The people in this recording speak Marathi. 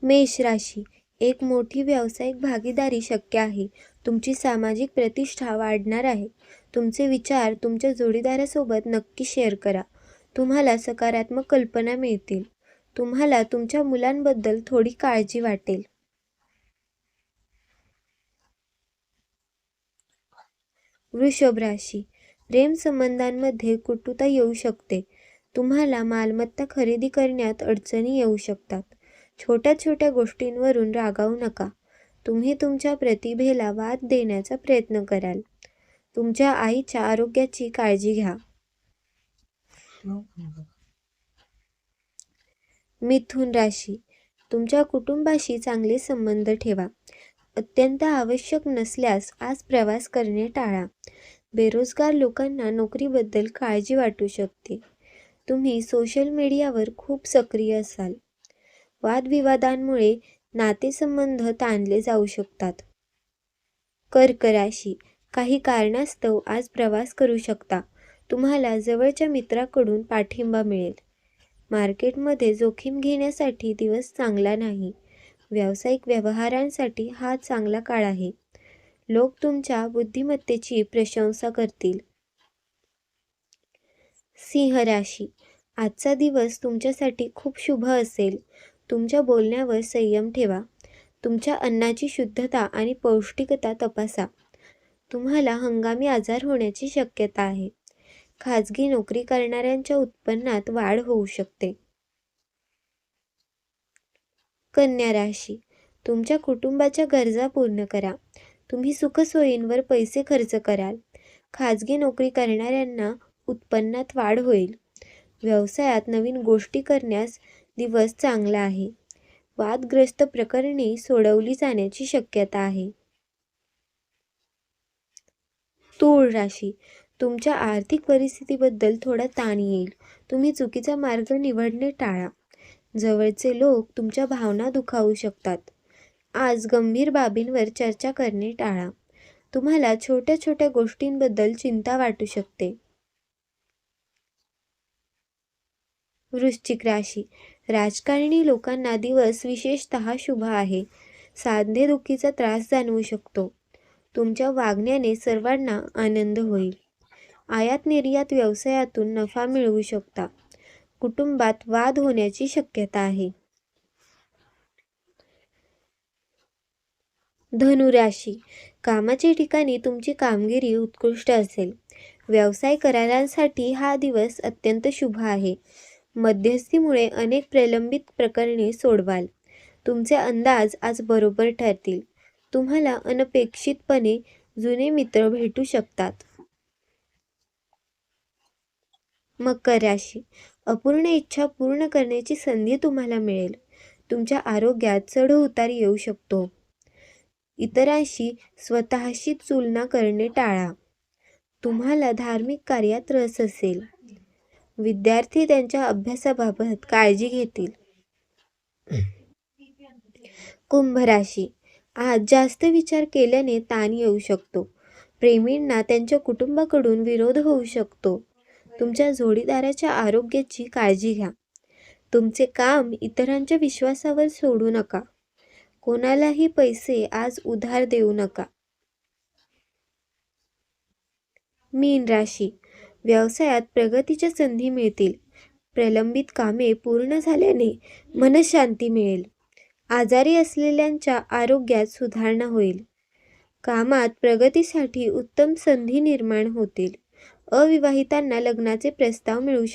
मेष राशी, एक मोठी व्यावसायिक भागीदारी शक्य आहे. तुमची सामाजिक प्रतिष्ठा वाढणार आहे. तुमचे विचार तुमच्या जोडीदारासोबत नक्की शेअर करा. तुम्हाला सकारात्मक कल्पना मिळतील. तुम्हाला तुमच्या मुलांबद्दल थोडी काळजी वाटेल. वृषभ राशी, प्रेम संबंधांमध्ये कुटुता येऊ शकते. तुम्हाला मालमत्ता खरेदी करण्यात अडचणी येऊ शकतात. छोट्या छोट्या गोष्टींवरून रागावू नका. तुम्ही तुमच्या प्रतिभेला वाद देण्याचा प्रयत्न कराल. तुमच्या आईच्या आरोग्याची काळजी घ्या. मिथुन राशी, तुमच्या कुटुंबाशी चांगले संबंध ठेवा. अत्यंत आवश्यक नसल्यास आज प्रवास करणे टाळा. बेरोजगार लोकांना नोकरीबद्दल काळजी वाटू शकते. तुम्ही सोशल मीडियावर खूप सक्रिय असाल. वादविवादांमुळे नातेसंबंध ताणले जाऊ शकतात. कर्क राशी, काही कारणास्तव आज प्रवास करू शकता. तुम्हाला जवळच्या मित्राकडून पाठिंबा मिळेल. मार्केटमध्ये जोखीम घेण्यासाठी दिवस चांगला नाही. व्यावसायिक व्यवहारांसाठी हा चांगला काळ आहे. लोक तुमच्या बुद्धिमत्तेची प्रशंसा करतील. सिंह राशी, आजचा दिवस तुमच्यासाठी खूप शुभ असेल. तुमच्या बोलण्यावर संयम ठेवा. तुमच्या अन्नाची शुद्धता आणि पौष्टिकता तपासा. तुम्हाला हंगामी आजार होण्याची शक्यता आहे. खाजगी नोकरी करणाऱ्यांच्या उत्पन्नात वाढ होऊ शकते. कन्या राशी, तुमच्या कुटुंबाच्या गरजा पूर्ण करा. तुम्ही सुखसोयींवर पैसे खर्च कराल. खाजगी नोकरी करणाऱ्यांना उत्पन्नात वाढ होईल. व्यवसायात नवीन गोष्टी करण्यास दिवस चांगला आहे. वादग्रस्त प्रकरणे सोडवली जाण्याची शक्यता आहे. तूळ राशी, तुमच्या आर्थिक परिस्थितीबद्दल थोडा ताण येईल. तुम्ही चुकीचा मार्ग निवडणे टाळा. जवळचे लोक तुमच्या भावना दुखावू शकतात. आज गंभीर बाबींवर चर्चा करणे टाळा. तुम्हाला छोट्या छोट्या गोष्टींबद्दल चिंता वाटू शकते. वृश्चिक राशी, राजकारणी लोकांना दिवस विशेषतः शुभ आहे. सांधेदुखीचा त्रास जाणवू शकतो. तुमच्या वागण्याने सर्वांना आनंद होईल. आयात निर्यात व्यवसायातून नफा मिळवू शकता. कुटुंबात वाद होण्याची शक्यता आहे. धनु राशी, कामाच्या ठिकाणी तुमची कामगिरी उत्कृष्ट असेल. व्यवसाय करारांसाठी हा दिवस अत्यंत शुभ आहे. मध्यस्थीमुळे अनेक प्रलंबित प्रकरणे सोडवाल. तुमचे अंदाज आज बरोबर ठरतील. तुम्हाला अनपेक्षितपणे जुने मित्र भेटू शकतात. मकर राशी, अपूर्ण इच्छा पूर्ण करण्याची संधी तुम्हाला मिळेल. तुमच्या आरोग्यात चढउतार येऊ शकतो. इतरांशी स्वतःशी तुलना करणे टाळा. तुम्हाला धार्मिक कार्यात रस असेल. विद्यार्थी त्यांच्या अभ्यासाबाबत काळजी घेतील. कुंभ राशी, आज जास्त विचार केल्याने ताण येऊ शकतो. प्रेमींना त्यांच्या कुटुंबाकडून विरोध होऊ शकतो. तुमच्या जोडीदाराच्या आरोग्याची काळजी घ्या. तुमचे काम इतरांच्या विश्वासावर सोडू नका. कोणालाही पैसे आज उधार देऊ नका. मीन राशी, व्यवसायात प्रगतीच्या संधी मिळतील. प्रलंबित कामे पूर्ण झाल्याने मनशांती मिळेल. आजारी असलेल्यांच्या आरोग्यात सुधारणा होईल. कामात प्रगतीसाठी उत्तम संधी निर्माण होतील. अविवाहितांना लग्नाचे प्रस्ताव मिळू शकतात.